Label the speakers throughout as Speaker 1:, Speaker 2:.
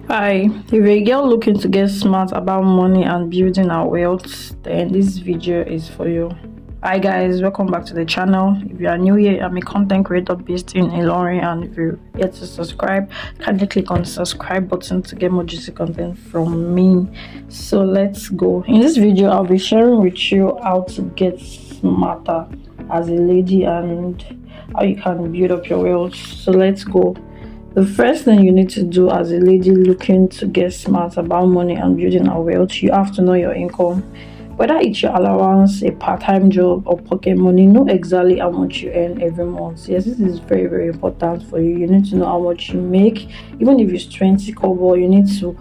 Speaker 1: Hi, if you're a girl looking to get smart about money and building our wealth, then this video is for you. Hi guys, welcome back to the channel. If you are new here, I'm a content creator based in Ilorin, and if you're yet to subscribe, kindly click on the subscribe button to get more juicy content from me. So let's go. In this video, I'll be sharing with you how to get smarter as a lady and how you can build up your wealth. So let's go. The first thing you need to do as a lady looking to get smart about money and building our wealth, you have to know your income. Whether it's your allowance, a part-time job, or pocket money, know exactly how much you earn every month. Yes, this is very, very important for you. You need to know how much you make. Even if it's 20 kobo, you need to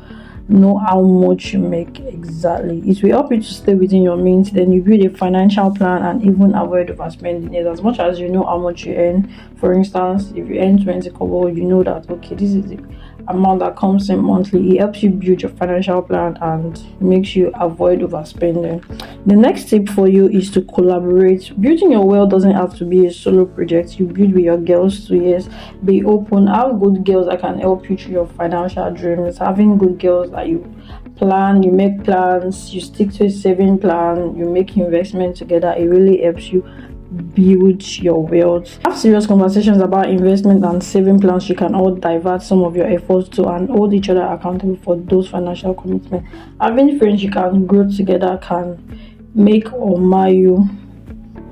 Speaker 1: know how much you make exactly. It will help you to stay within your means. Then you build a financial plan and even avoid overspending it. As much as you know how much you earn, for instance, if you earn 20 kobo, you know that okay, this is the amount that comes in monthly. It helps you build your financial plan and makes you avoid overspending. The next tip for you is to collaborate. Building your wealth doesn't have to be a solo project. You build with your girls too. Yes, be open. Have good girls that can help you through your financial dreams. Having good girls that you plan, you make plans, you stick to a saving plan, you make investment together. It really helps you build your wealth. Have serious conversations about investment and saving plans. You can all divert some of your efforts to and hold each other accountable for those financial commitments. Having friends you can grow together can make or mar you.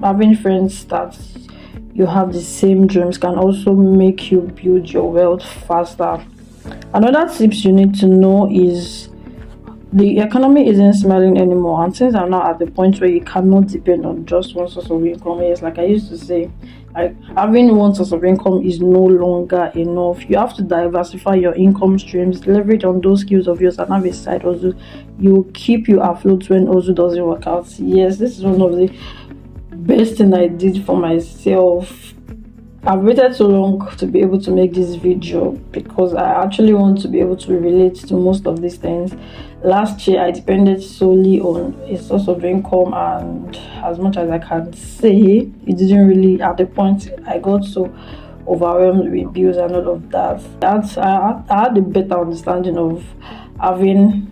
Speaker 1: Having friends that you have the same dreams can also make you build your wealth faster. Another tips you need to know is the economy isn't smiling anymore, and things are now at the point where you cannot depend on just one source of income. Yes, like I used to say, like having one source of income is no longer enough. You have to diversify your income streams, leverage on those skills of yours, and have a side also. You keep you afloat when also doesn't work out. Yes, this is one of the best thing I did for myself. I've waited so long to be able to make this video because I actually want to be able to relate to most of these things. Last year I depended solely on a source of income, and as much as I can say, it didn't really, at the point I got so overwhelmed with bills and all of that. I had a better understanding of having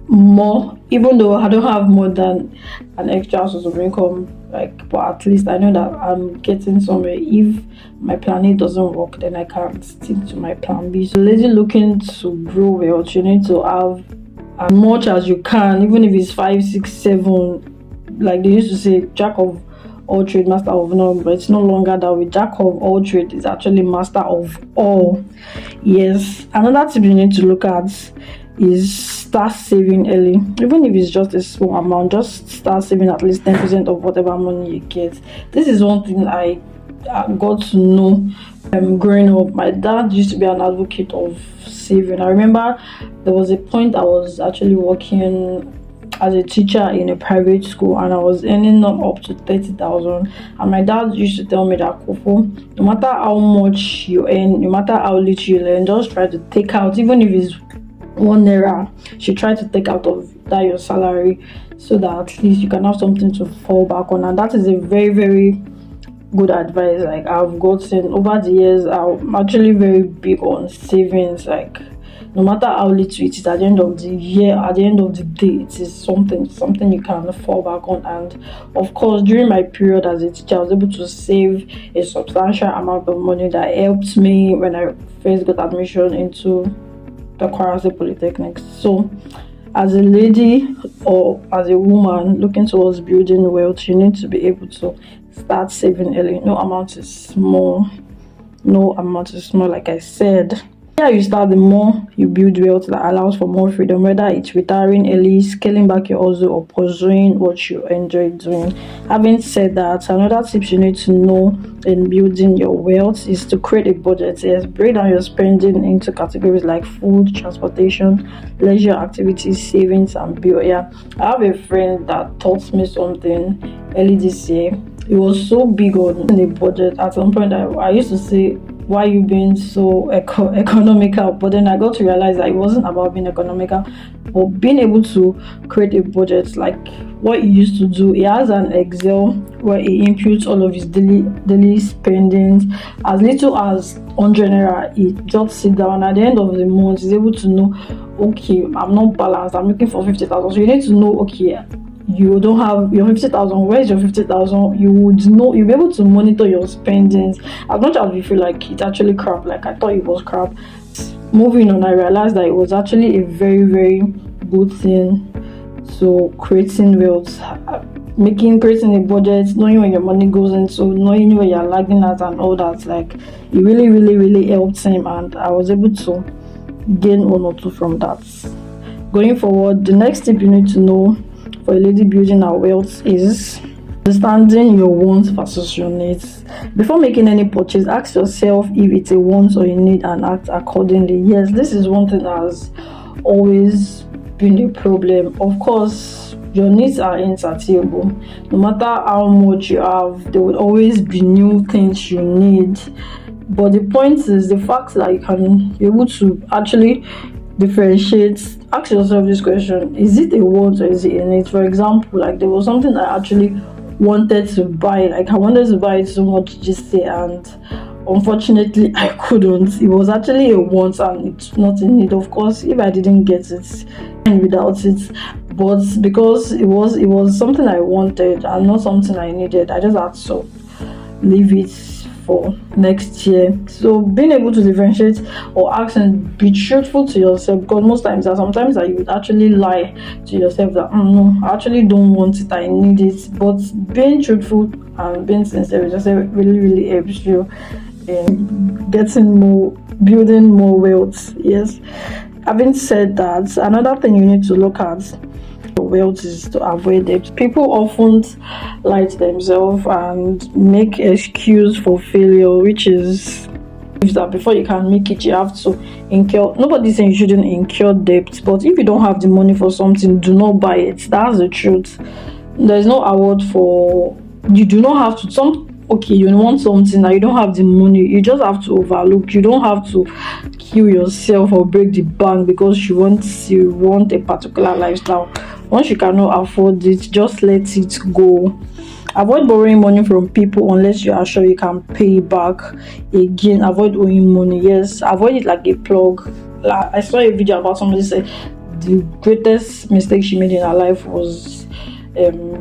Speaker 1: more, even though I don't have more than an extra source of income, like, but at least I know that I'm getting somewhere. If my plan A doesn't work, then I can stick to my plan B. So lady looking to grow wealth, you need to have as much as you can, even if it's 5, 6, 7. Like they used to say, jack of all trade, master of none, but it's no longer that way. Jack of all trade is actually master of all. Yes, another tip you need to look at is start saving early. Even if it's just a small amount, just start saving at least 10% of whatever money you get. This is one thing I got to know growing up. My dad used to be an advocate of saving. I remember there was a point I was actually working as a teacher in a private school, and I was earning not up to 30,000. And my dad used to tell me that, Kofo, no matter how much you earn, no matter how little you earn, just try to take out, even if it's 1 naira, she tried to take out of that your salary, so that at least you can have something to fall back on. And that is a very, very good advice. Like I've gotten over the years, I'm actually very big on savings. Like no matter how little it is, at the end of the year, at the end of the day, it is something you can fall back on. And of course, during my period as a teacher, I was able to save a substantial amount of money that helped me when I first got admission into the Kwara State Polytechnic. So as a lady or as a woman looking towards building wealth, you need to be able to start saving early. No amount is small. Like I said, yeah, you start, the more you build wealth that allows for more freedom, whether it's retiring early, scaling back your hustle, or pursuing what you enjoy doing. Having said that, another tip you need to know in building your wealth is to create a budget. Yes, break down your spending into categories like food, transportation, leisure activities, savings, and bill. Yeah, I have a friend that taught me something early this year. It was so big on the budget. At some point, I used to say, why are you being so economical? But then I got to realize that it wasn't about being economical, but being able to create a budget. Like what he used to do, he has an Excel where he inputs all of his daily spendings. As little as 100 naira, he just sit down at the end of the month. He's able to know, okay, I'm not balanced, I'm looking for 50,000. So you need to know, okay, you don't have your 50,000, where's your 50,000? You would know, you'll be able to monitor your spendings. As much as you feel like it's actually crap, like I thought it was crap, moving on, I realized that it was actually a very, very good thing. So creating wealth, creating a budget, knowing where your money goes into, knowing where you're lagging at and all that, like it really, really, really helped him, and I was able to gain 1 or 2 from that. Going forward, the next tip you need to know for a lady building her wealth is understanding your wants versus your needs. Before making any purchase, ask yourself if it's a want or a need and act accordingly. Yes, this is one thing that has always been a problem. Of course, your needs are insatiable. No matter how much you have, there will always be new things you need. But the point is the fact that you can be able to actually differentiate. Ask yourself this question: is it a want or is it a need? For example, like there was something I actually wanted to buy, like I wanted to buy it so much just say, and unfortunately I couldn't. It was actually a want and it's not a need. Of course, if I didn't get it and without it, but because it was something I wanted and not something I needed, I just had to leave it for next year. So being able to differentiate or ask and be truthful to yourself, because most times sometimes that you would actually lie to yourself that no, I actually don't want it, I need it. But being truthful and being sincere with yourself really, really helps you in building more wealth. Yes. Having said that, another thing you need to look at wealth is to avoid debt. People often lie to themselves and make excuse for failure, which is that before you can make it, you have to incur. Nobody's saying you shouldn't incur debt, but if you don't have the money for something, do not buy it. That's the truth. There's no award for you. Do not have to okay, you want something that you don't have the money, you just have to overlook. You don't have to kill yourself or break the bank because you want a particular lifestyle. Once you cannot afford it, just let it go. Avoid borrowing money from people unless you are sure you can pay back. Again, avoid owing money. Yes, avoid it like a plug. I saw a video about somebody said the greatest mistake she made in her life was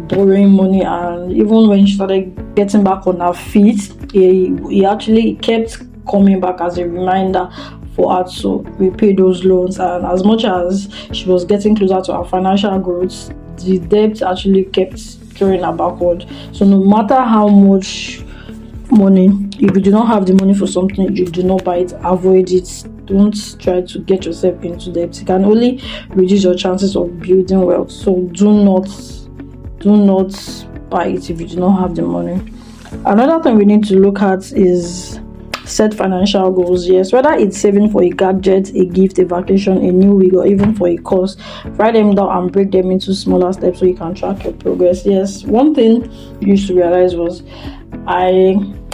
Speaker 1: borrowing money, and even when she started getting back on her feet, he actually kept coming back as a reminder for her to repay those loans. And as much as she was getting closer to her financial growth, the debt actually kept throwing her backward. So no matter how much money, if you do not have the money for something, you do not buy it. Avoid it. Don't try to get yourself into debt. It can only reduce your chances of building wealth. So do not buy it if you do not have the money. Another thing we need to look at is set financial goals. Yes, whether it's saving for a gadget, a gift, a vacation, a new wig, or even for a course, write them down and break them into smaller steps so you can track your progress. Yes, one thing you used to realize was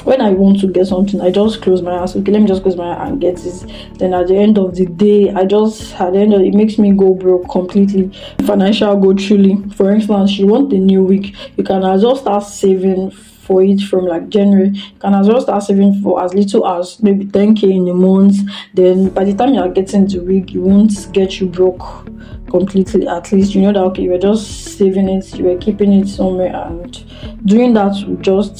Speaker 1: when I want to get something, I just close my eyes. Okay, let me just close my eye and get it. Then at the end of the day, it makes me go broke completely. Financial goal truly. For instance, you want a new wig, you can as well start saving for it from like January. You can as well start saving for as little as maybe 10k in a month. Then by the time you are getting the wig, it won't get you broke completely. At least you know that okay, you were just saving it, you were keeping it somewhere, and doing that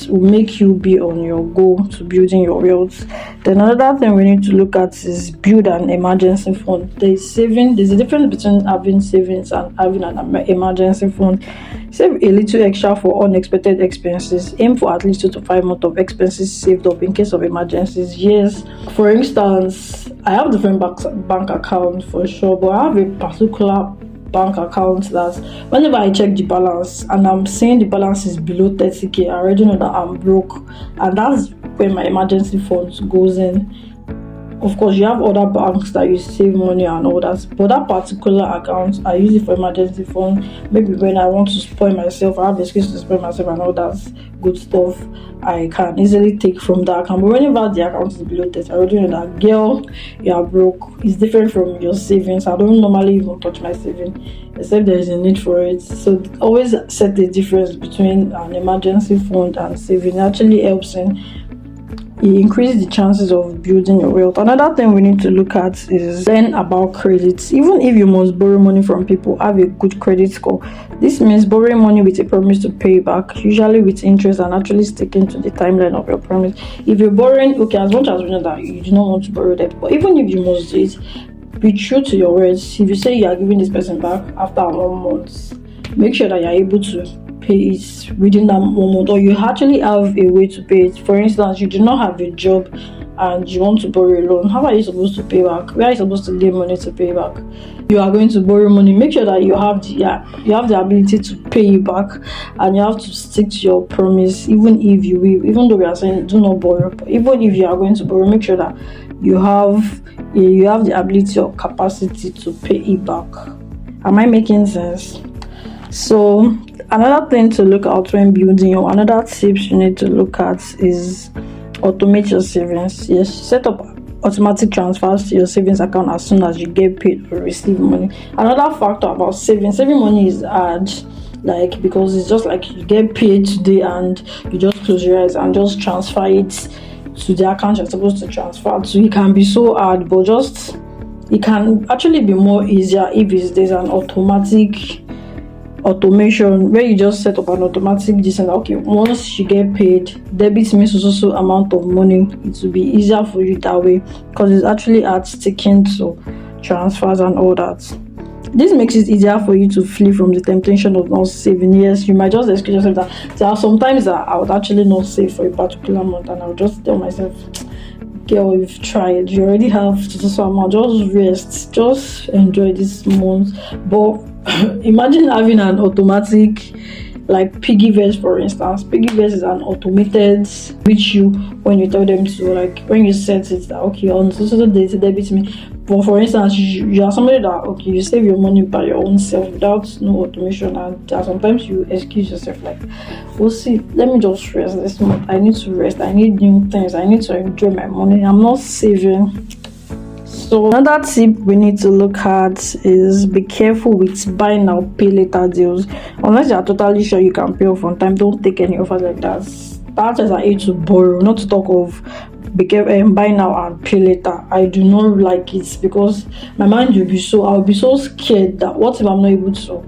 Speaker 1: will make you be on your goal to building your wealth. Then another thing we need to look at is build an emergency fund. There's a difference between having savings and having an emergency fund. Save a little extra for unexpected expenses. Aim for at least 2 to 5 months of expenses saved up in case of emergencies. Yes, for instance, I have different bank accounts for sure, but I have a particular bank account that whenever I check the balance and I'm seeing the balance is below 30k, I already know that I'm broke, and that's when my emergency fund goes in. of course, you have other banks that you save money and all that, but that particular account, I use it for emergency fund. Maybe when I want to spoil myself, I have the excuse to spoil myself and all that good stuff, I can easily take from that account. But whenever the account is below 30, I already know that, girl, you are broke. It's different from your savings. I don't normally even touch my savings except there is a need for it. So always set the difference between an emergency fund and saving. It actually helps in increase the chances of building your wealth. Another thing we need to look at is learn about credit. Even if you must borrow money from people, have a good credit score. This means borrowing money with a promise to pay back, usually with interest, and actually sticking to the timeline of your promise. If you're borrowing, okay, as much as we know that you do not want to borrow debt, but even if you must do it, be true to your words. If you say you are giving this person back after 1 month, make sure that you are able to pay it within that 1 month, or you actually have a way to pay it. For instance, you do not have a job and you want to borrow a loan. How are you supposed to pay back? Where are you supposed to lay money to pay back? You are going to borrow money. Make sure that you have the ability to pay it back, and you have to stick to your promise. Even though we are saying do not borrow, but even if you are going to borrow, make sure that you have the ability or capacity to pay it back. Am I making sense? So another thing to look out when building, or another tips you need to look at is automate your savings. Yes, set up automatic transfers to your savings account as soon as you get paid or receive money. Another factor about saving money is hard, because it's just like you get paid today and you just close your eyes and just transfer it to the account you're supposed to transfer to. It can be so hard, but it can actually be more easier if there's an automation where you just set up an automatic okay, once you get paid, debit means also amount of money. It will be easier for you that way, because it's actually at sticking to transfers and all that. This makes it easier for you to flee from the temptation of not saving. Yes, you might just excuse yourself that there are sometimes that I would actually not save for a particular month, and I would just tell myself, girl, you've tried, you already have to do some amount, just rest, just enjoy this month. But imagine having an automatic, like Piggyverse, for instance. Piggyverse is an automated which you, when you tell them to, when you set it that okay, on so they debit me. But for instance, you are somebody that okay, you save your money by your own self without no automation, and sometimes you excuse yourself we'll see, let me just rest this month. I need to rest, I need new things, I need to enjoy my money, I'm not saving. So another tip we need to look at is be careful with buy now pay later deals. Unless you are totally sure you can pay off on time, don't take any offers like that. That is a to borrow, not to talk of be careful buy now and pay later. I do not like it, because my mind I'll be so scared that what if I'm not able to.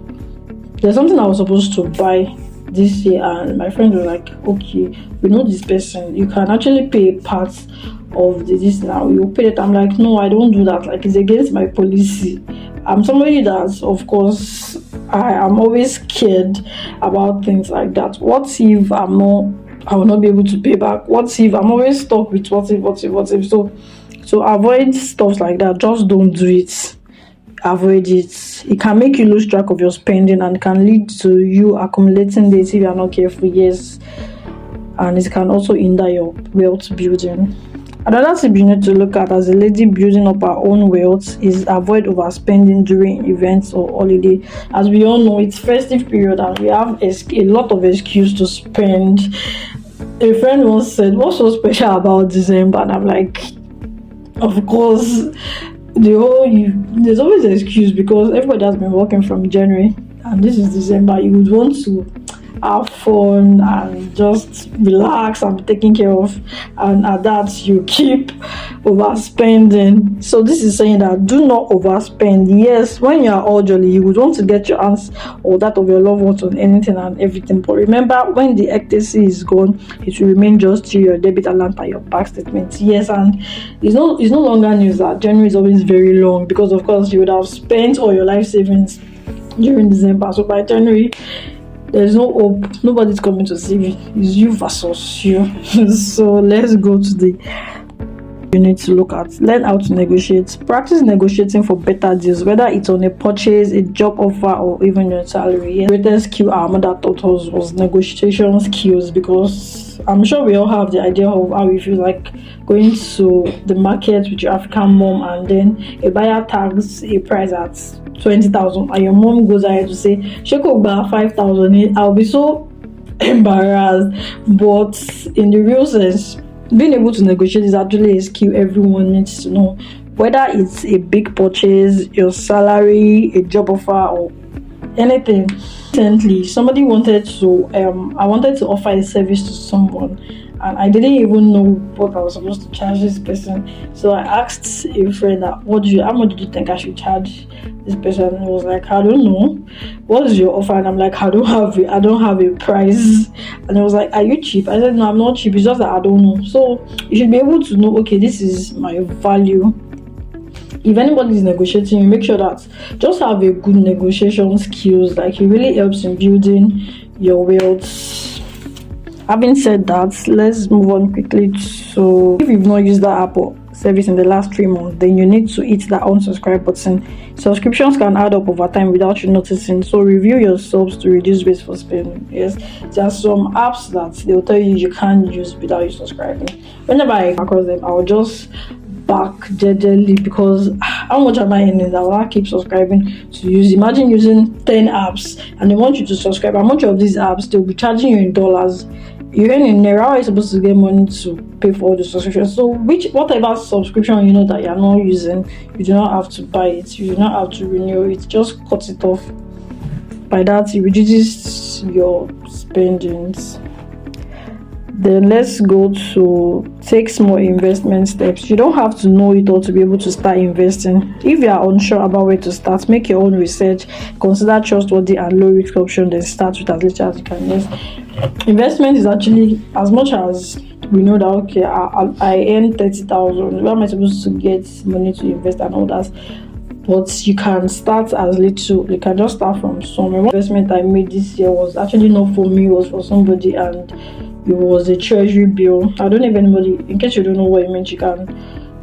Speaker 1: There's something I was supposed to buy this year, and my friend was like, okay, we know this person, you can actually pay part of this now, you pay it. I'm like, no, I don't do that, it's against my policy. I'm somebody that, of course, I am always scared about things like that. What if I will not be able to pay back? What if I'm always stuck with what if? So avoid stuff like that. Just don't do it. Avoid it. It can make you lose track of your spending and can lead to you accumulating debt if you are not careful. Yes, and it can also hinder your wealth building. Another tip you need to look at as a lady building up her own wealth is avoid overspending during events or holiday. As we all know, it's festive period and we have a lot of excuse to spend. A friend once said, what's so special about December? And I'm like, of course, there's always an excuse, because everybody has been working from January and this is December. You would want to have fun and just relax and be taken care of, and at that you keep overspending. So this is saying that do not overspend. Yes, when you are all jolly, you would want to get your hands or that of your loved ones on anything and everything, but remember, when the ecstasy is gone, it will remain just to your debit alert and your bank statement. Yes, and it's no longer news that January is always very long, because of course you would have spent all your life savings during December, so by January there's no hope, nobody's coming to save you. It's you versus you. So let's go to the you need to look at. Learn how to negotiate. Practice negotiating for better deals, whether it's on a purchase, a job offer, or even your salary. The greatest skill our mother taught us was negotiation skills, because I'm sure we all have the idea of how we feel like going to the market with your African mom, and then a buyer tags a price at 20,000 and your mom goes ahead to say Sheko buy 5,000. I'll be so embarrassed. But in the real sense, being able to negotiate is actually a skill everyone needs to know, whether it's a big purchase, your salary, a job offer, or anything. Recently, somebody wanted to I wanted to offer a service to someone, and I didn't even know what I was supposed to charge this person. So I asked a friend that how much do you think I should charge this person? And he was like, I don't know. What is your offer? And I'm like, I don't have a price. And he was like, are you cheap? I said, no, I'm not cheap. It's just that I don't know. So you should be able to know, okay, this is my value. If anybody is negotiating, you make sure that just have a good negotiation skills. Like, it really helps in building your wealth. Having said that, let's move on quickly. So if you've not used that app or service in the last 3 months, then you need to hit that unsubscribe button. Subscriptions can add up over time without you noticing, so review your subs to reduce waste spending. Yes, there are some apps that they'll tell you can't use without you subscribing. Whenever I come across them, I'll just back gently, because how much am I earning that I keep subscribing to use? Imagine using 10 apps and they want you to subscribe. How much of these apps they'll be charging you in dollars? You earn in naira. How are you supposed to get money to pay for all the subscriptions? So whatever subscription you know that you're not using, you do not have to buy it, you do not have to renew it, just cut it off. By that, it reduces your spendings. Then let's go to take small investment steps. You don't have to know it all to be able to start investing. If you are unsure about where to start, make your own research, consider trustworthy and low risk options, then start with as little as you can. Yes, investment is actually, as much as we know that, okay, I earn 30,000, where am I supposed to get money to invest and all that? But you can start as little. You can just start from some. One investment I made this year was actually not for me, it was for somebody, and it was a treasury bill. I don't know if anybody, in case you don't know what it means, you can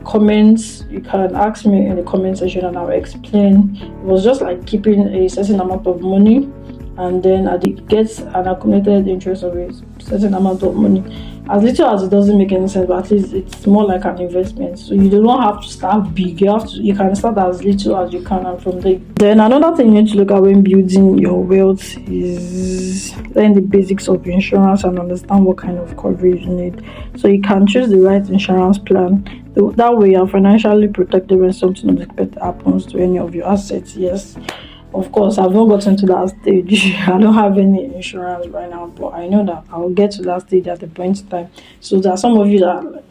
Speaker 1: comment, you can ask me in the comment section and I'll explain. It was just like keeping a certain amount of money, and then it gets an accumulated interest of a certain amount of money. As little as it doesn't make any sense, but at least it's more like an investment. So you don't have to start big. You can start as little as you can, and from there. Then another thing you need to look at when building your wealth is learn the basics of insurance and understand what kind of coverage you need, so you can choose the right insurance plan. That way you're financially protected when something unexpected happens to any of your assets. Yes, of course, I've not gotten to that stage. I don't have any insurance right now, but I know that I'll get to that stage at the point in time. So there are some of you that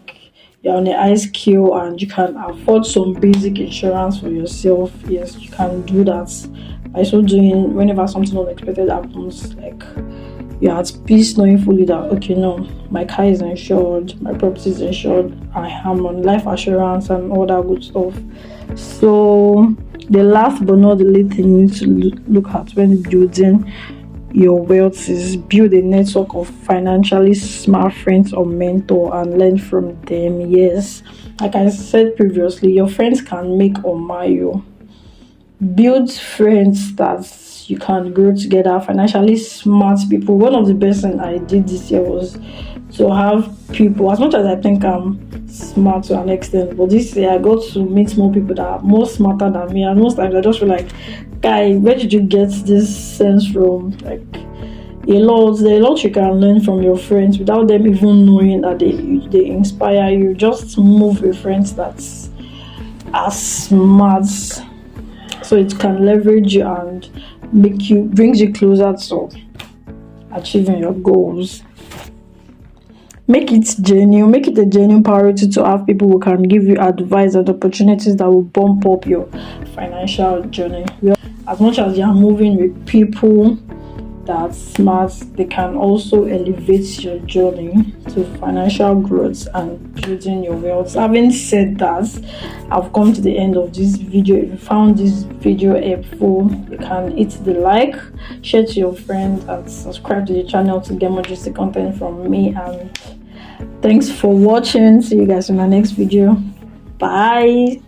Speaker 1: you're on the high skill and you can afford some basic insurance for yourself. Yes, you can do that. By so doing, whenever something unexpected happens, like, you're at peace knowing fully that, okay, no, my car is insured, my property is insured, I am on life assurance and all that good stuff. So the last but not the least thing you need to look at when building your wealth is build a network of financially smart friends or mentor and learn from them. Yes, like I said previously, your friends can make or mar you. Build friends that you can grow together, financially smart people. One of the best things I did this year was to have people, as much as I think I'm smart to an extent, but this year I got to meet more people that are more smarter than me, and most times I just feel like, guy, where did you get this sense from? Like, there's a lot you can learn from your friends without them even knowing that they inspire you. Just move with friends that are smart, so it can leverage you and brings you closer to achieving your goals. Make it genuine. Make it a genuine priority to have people who can give you advice and opportunities that will bump up your financial journey. As much as you're moving with people that smart, they can also elevate your journey to financial growth and building your wealth. Having said that, I've come to the end of this video. If you found this video helpful, you can hit the like, share to your friends, and subscribe to the channel to get more juicy content from me. And Thanks for watching. See you guys in my next video. Bye.